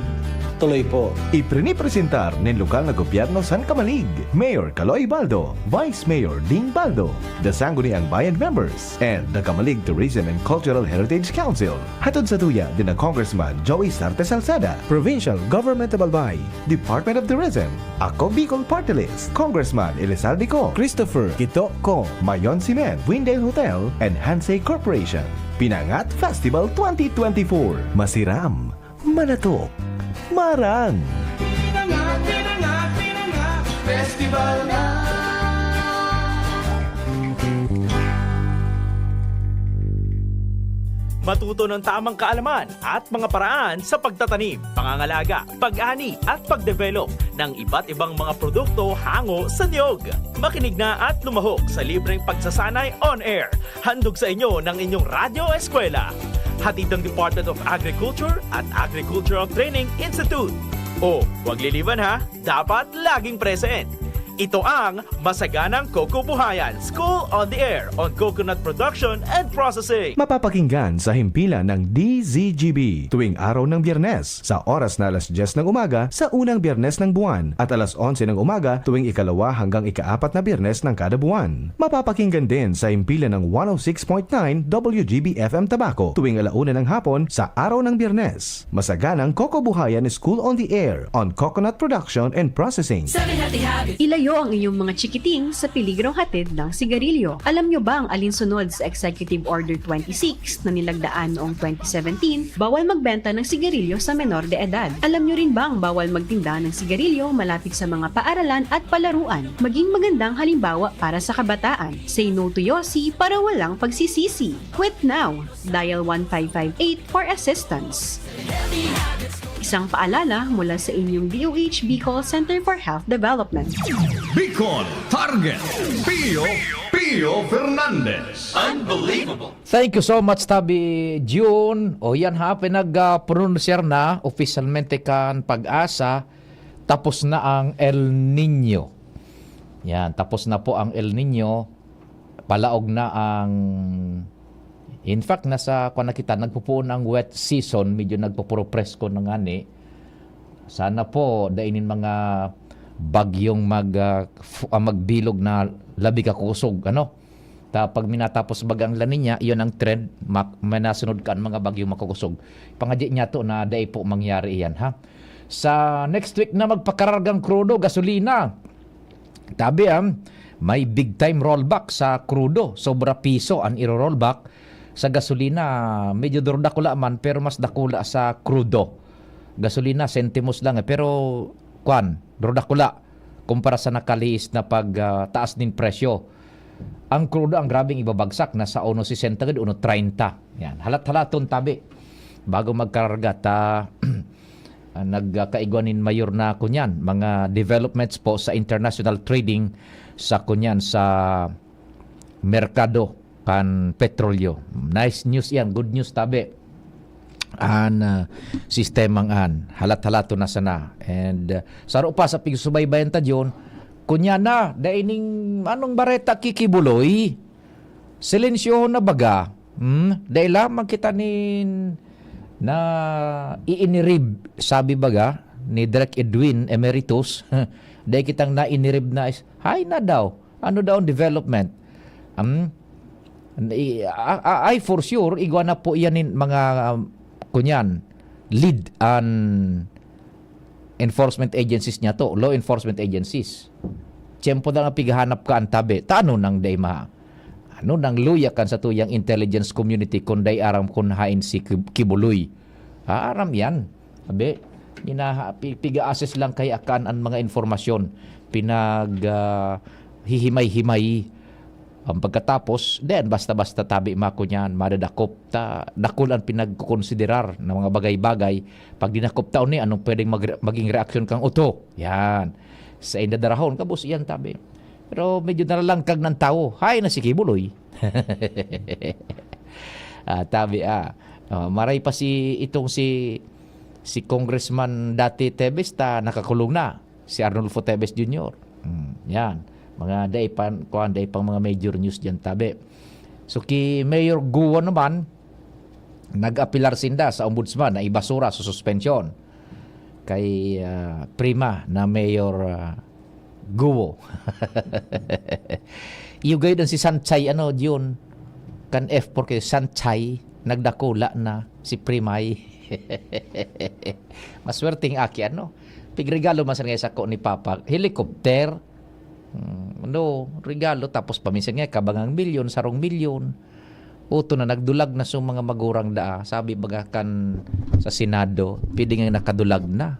tuloy po. Iprinipresentar ng lokal na gobyerno San Kamalig, Mayor Caloy Baldo, Vice Mayor Ding Baldo, the Sangguniang Bayan members, and the Kamalig Tourism and Cultural Heritage Council. Hatod sa tuya din na Congressman Joey Sarte Salceda, Provincial Government of Albay, Department of Tourism, Ako Bicol Party List, Congressman Elizalde Co, Christopher Quito Co, Mayon Cement, Windale Hotel, and Hansay Corporation. Pinangat Festival 2024. Masiram, manatok, marang. Pinangat Festival na. Matuto ng tamang kaalaman at mga paraan sa pagtatanim, pangangalaga, pag-ani at pagdevelop ng iba't ibang mga produkto hango sa niyog. Makinig na at lumahok sa libreng pagsasanay on air. Handog sa inyo ng inyong Radyo Eskwela. Hatid ng Department of Agriculture at Agricultural Training Institute. O, huwag liliban ha, dapat laging present. Ito ang Masaganang Coco Buhayan, School on the Air on Coconut Production and Processing. Mapapakinggan sa himpilan ng DZGB tuwing araw ng Biyernes sa oras na alas 10 ng umaga sa unang Biyernes ng buwan at alas 11 ng umaga tuwing ikalawa hanggang ikaapat na Biyernes ng kada buwan. Mapapakinggan din sa himpilan ng 106.9 WGB FM Tabaco tuwing alauna ng hapon sa araw ng Biyernes. Masaganang Coco Buhayan, School on the Air on Coconut Production and Processing. Ilayo Ilayo ang inyong mga chikiting sa peligrong hatid ng sigarilyo. Alam nyo ba ang alinsunod sa Executive Order 26 na nilagdaan noong 2017, bawal magbenta ng sigarilyo sa menor de edad? Alam nyo rin ba ang bawal magtinda ng sigarilyo malapit sa mga paaralan at palaruan? Maging magandang halimbawa para sa kabataan. Say no to yosi para walang pagsisisi. Quit now. Dial 1558 for assistance. Isang paalala mula sa inyong DOH Bicol Center for Health Development. Bicol Target Pio Fernandez. Unbelievable. Thank you so much, Tabi June. O yan ha, pinag-pronunciar na officialmente kan Pag-asa. Tapos na ang El Nino. Yan, tapos na po ang El Nino. Palaog na ang... In fact, nasa kung nakita, nagpupuon ang wet season, medyo nagpupuro presko ng ani. Sana po, dainin mga bagyong magbilog na labi ka kusog. Ano? Pag minatapos bagang La Niña, iyon ang trend, may nasunod ka ang mga bagyong makukusog. Pangadya niya to na day po mangyari iyan. Ha? Sa next week na magpakarargang krudo, gasolina. Tabi may big time rollback sa krudo. Sobra piso ang iro-rollback. Sa gasolina, medyo dakula man, pero mas dakula sa krudo. Gasolina, sentimos lang. Pero, dakula. Kumpara sa nakaliis na pagtaas din presyo. Ang krudo, ang grabing ibabagsak. Nasa 1.60 gud, 1.30. Yan. Halat-halaton tabi. Bago magkarga, nagkaigwanin mayor na kunyan. Mga developments po sa international trading sa kunyan sa merkado kan petrolyo. Nice news yan. Good news tabi. Sistemang halat-halato na sana. And saro pa sa pigsubaybayan ta dyon, kunya na, daining anong bareta kikibuloy, silensyo na baga. Dahil lamang kita na iinirib, sabi baga, ni Direk Edwin Emeritus, dahil kitang nainirib na hay na daw. Ano daw ang development? I for sure igwa na po yanin mga kunyan lead and enforcement agencies niya to, law enforcement agencies. Tiyempo na nga pigahanap ka ang tabi. Tano nang day ma? Ano nang luya kan sa tuyang intelligence community kung day aram kung hain si Kibuloy. Aram yan. Sabi, piga-assess lang kay akan ang mga informasyon. Hihimay-himay. Ang pagkatapos, then basta-basta tabi mako niyan, madadakop ta, dakol ang pinagkukonsiderar ng mga bagay-bagay. Pag dinakop taon ni, anong pwedeng maging reaksyon kang uto? Yan. Sa indadarahon, kabus yan tabi. Pero medyo nalalangkag ng tao. Hay na si Kibuloy. Tabi maray pa itong si Congressman dati Tebes nakakulong na. Si Arnulfo Tebes Jr. Yan. Mga pang mga major news diyan tabi. So ki Mayor Guo naman nag-apilar sinda sa ombudsman na ibasura sa suspension kay prima na Mayor Guo. Iyugay dan si Sanchay diyon kan F porque Sanchay nagdakula na si Primay. Maswerteng aki pigregalo man sa ko ni Papa helicopter. Regalo tapos paminsan nga kabangang milyon, sarong milyon. Uto na nagdulag na sa mga magurang daa. Sabi baga kan sa Senado, pwede nga nakadulag na.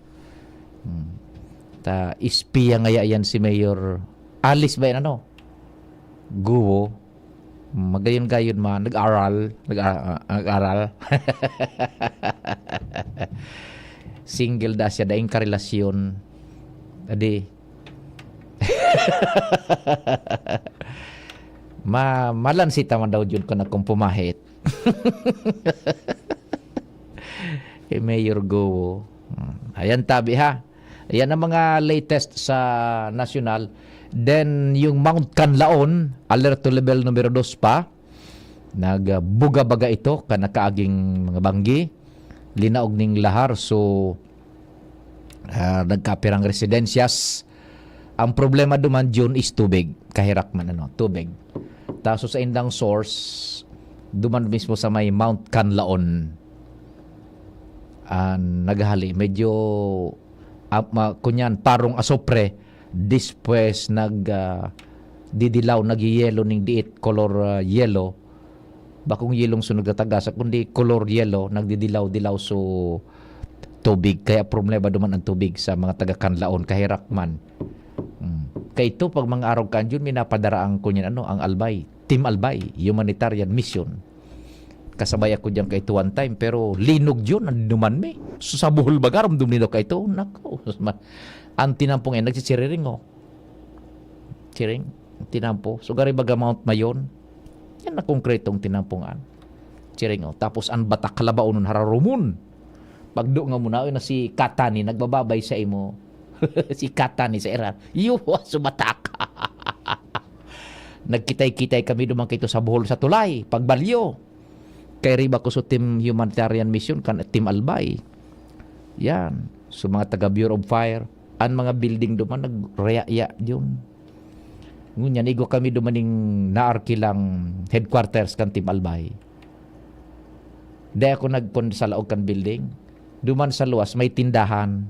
Ispiya nga yan si Mayor Alice ba yan Guo. Magayon-gayon man, nag-aral. Single da siya, daing karelasyon. Adi, malansita man daw dyan ko na kung pumahit. Mayor Go. Ayan tabi ha. Ayan ang mga latest sa national. Then yung Mount Canlaon, alert to level numero 2 pa. Nagbuga-baga ito kanakaaging mga banggi. Linaog ning lahar so nagkapirang residensyas. Ang problema duman dyan is tubig. Kahirak man tubig. Taso sa indang source, duman mismo sa may Mount Canlaon. Naghali. Medyo kunyan, parong asopre Después didilaw, nag-yellow ning diit, color yellow. Bakong yelong sunog na tagasa, kundi color yellow, nagdidilaw-dilaw so tubig. Kaya problema duman ang tubig sa mga taga-Kanlaon, kahirak man. Kaya ito, pag mga araw kan yun, minapadaraang ko niyan, ang Albay, Team Albay, Humanitarian Mission. Kasabay ako dyan kay ito one time, pero linog yun, ang duman me. So, sa buhol bagaram, dumnino kay ito, nako. Ang tinampong yan, nagsisiriring, Siring, tinampo. So, gari baga Mount Mayon, yan na konkretong tinampungan. Siring, tapos ang batak kalabao nun hararumun. Pagdo nga muna, na si Katani, nagbababay sa imo. Si Katani sa Iran. Yuwa, sumatak. Nagkitay-kitay kami dumang kito sa buhol sa tulay. Pagbalyo. Kay riba ko sa Team Humanitarian Mission, kan Team Albay. Yan. So mga taga Bureau of Fire. Ang mga building duman, nagreya-ya yun. Ngunyan, igo kami dumaning naarkilang headquarters kan Team Albay. Dahil ako nagpon sa laog kan building. Duman sa luwas, may tindahan.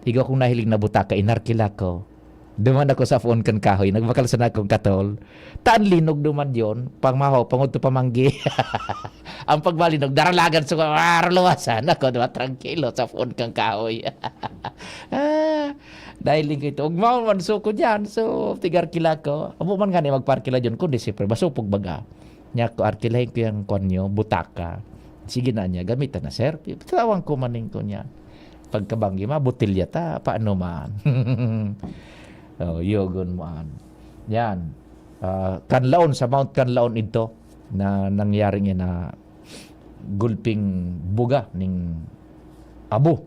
Igo akong nahiling na butaka, inarkila ko. Duman ako sa phone kan kahoy, nagbakal sa akong katol. Taan linog duman yon, pangmaho, pangudto pamanggi. Ang pagbalinog, daralagan sa luwasan. Ako, tranquilo sa phone kan kahoy. Dahil lingko ito, ugmaw man suko dyan. So, tigarkila ko. Amo man nga magparkila dyan, kundi siyempre, masupog baga. Nya ko, arkilahin ko yung konyo, butaka. Sige na niya, gamitan na, sir. Tawang ko maning ko niya. Pagkabanggi, mabutilya ta, paano man. Yogon mo an. Yan. Kanlaon, sa Mount Kanlaon ito, na nangyaring yan na gulping buga ning abo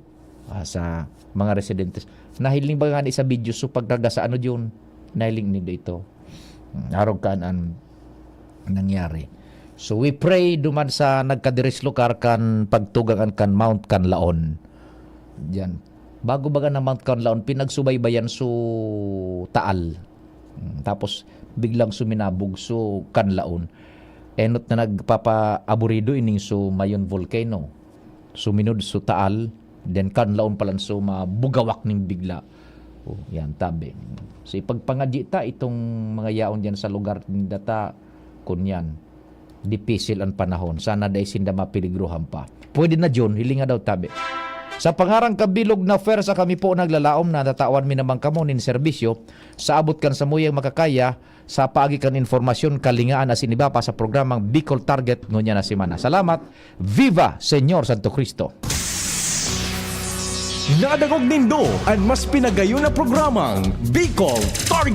sa mga residentes. Nahiling ba nga ni sa video so pagdaga sa ano yun, nahiling nito ito. Araw kaan ang nangyari. So we pray duman sa nagkadireslokar kan pagtugangan kan Mount Kanlaon. Diyan. Bago baga na Mount Kanlaon, pinagsubaybayan so Taal. Tapos biglang suminabog so Kanlaon. Enot na nagpapa-aburido ining so Mayon Volcano. Suminod so Taal. Then Kanlaon palan so mabugawak ning bigla. Yan, tabi. So ipagpangadyi ta itong mga yaon diyan sa lugar ni data kunyan. Dipisil ang panahon. Sana dahil sinda mapiligruhan pa. Pwede na John, hilinga daw tabi. Sa pangarang kabilog na fair sa kami po naglalaom na tatawan mi namang kamo nin serbisyo sa abot kan sa muyang makakaya sa paagi kan informasyon kalingaan na siniba pa sa programang Bicol Target ngunya na simana. Salamat. Viva Señor Santo Cristo. Nadagog nindo ang mas pinagayon na programang Bicol Target.